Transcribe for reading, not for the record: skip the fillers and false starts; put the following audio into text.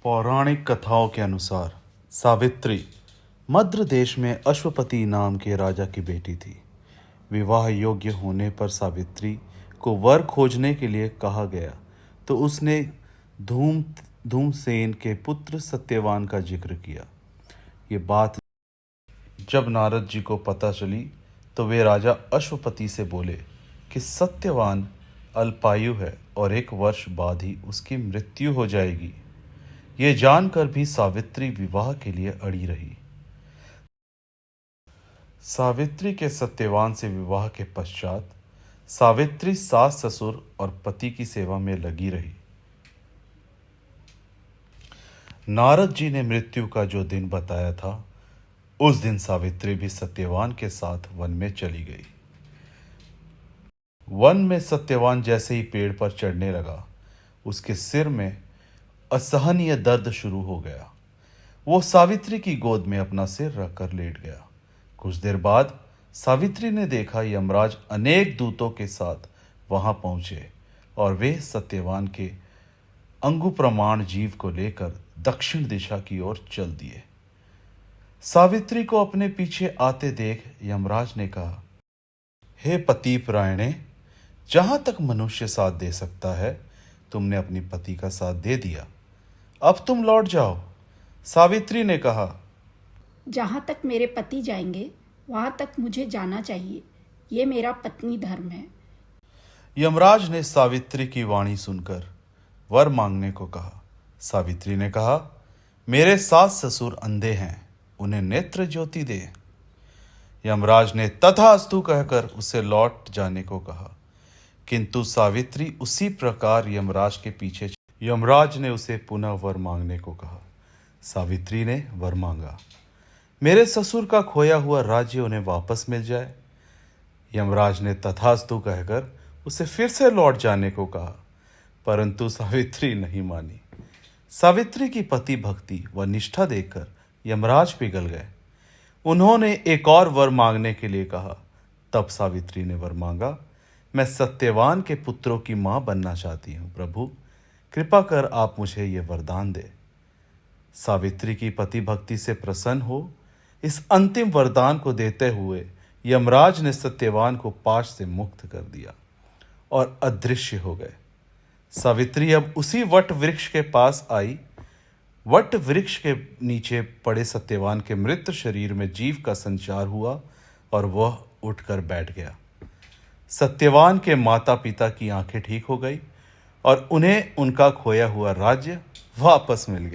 पौराणिक कथाओं के अनुसार सावित्री मद्र देश में अश्वपति नाम के राजा की बेटी थी। विवाह योग्य होने पर सावित्री को वर खोजने के लिए कहा गया तो उसने धूमसेन के पुत्र सत्यवान का जिक्र किया। ये बात जब नारद जी को पता चली तो वे राजा अश्वपति से बोले कि सत्यवान अल्पायु है और 1 वर्ष बाद ही उसकी मृत्यु हो जाएगी। ये जानकर भी सावित्री विवाह के लिए अड़ी रही। सावित्री के सत्यवान से विवाह के पश्चात सावित्री सास ससुर और पति की सेवा में लगी रही। नारद जी ने मृत्यु का जो दिन बताया था उस दिन सावित्री भी सत्यवान के साथ वन में चली गई। वन में सत्यवान जैसे ही पेड़ पर चढ़ने लगा उसके सिर में असहनीय दर्द शुरू हो गया। वो सावित्री की गोद में अपना सिर रखकर लेट गया। कुछ देर बाद सावित्री ने देखा यमराज अनेक दूतों के साथ वहां पहुंचे और वे सत्यवान के अंगुप्रमाण जीव को लेकर दक्षिण दिशा की ओर चल दिए। सावित्री को अपने पीछे आते देख यमराज ने कहा, हे पतिपरायणे, जहां तक मनुष्य साथ दे सकता है तुमने अपनी पति का साथ दे दिया, अब तुम लौट जाओ। सावित्री ने कहा, जहाँ तक मेरे पति जाएंगे वहाँ तक मुझे जाना चाहिए, ये मेरा पत्नी धर्म है। यमराज ने सावित्री की वाणी सुनकर वर मांगने को कहा। सावित्री ने कहा, मेरे सास ससुर अंधे हैं, उन्हें नेत्र ज्योति दे। यमराज ने तथास्तु कहकर उसे लौट जाने को कहा, किंतु सावित्री उसी प्रकार यमराज के पीछे। यमराज ने उसे पुनः वर मांगने को कहा। सावित्री ने वर मांगा, मेरे ससुर का खोया हुआ राज्य उन्हें वापस मिल जाए। यमराज ने तथास्तु कहकर उसे फिर से लौट जाने को कहा, परंतु सावित्री नहीं मानी। सावित्री की पति भक्ति व निष्ठा देखकर यमराज पिघल गए। उन्होंने एक और वर मांगने के लिए कहा। तब सावित्री ने वर मांगा, मैं सत्यवान के पुत्रों की मां बनना चाहती हूं। प्रभु, कृपा कर आप मुझे ये वरदान दे। सावित्री की पति भक्ति से प्रसन्न हो इस अंतिम वरदान को देते हुए यमराज ने सत्यवान को पाश से मुक्त कर दिया और अदृश्य हो गए। सावित्री अब उसी वट वृक्ष के पास आई। वट वृक्ष के नीचे पड़े सत्यवान के मृत शरीर में जीव का संचार हुआ और वह उठकर बैठ गया। सत्यवान के माता पिता की आंखें ठीक हो गई और उन्हें उनका खोया हुआ राज्य वापस मिल गया।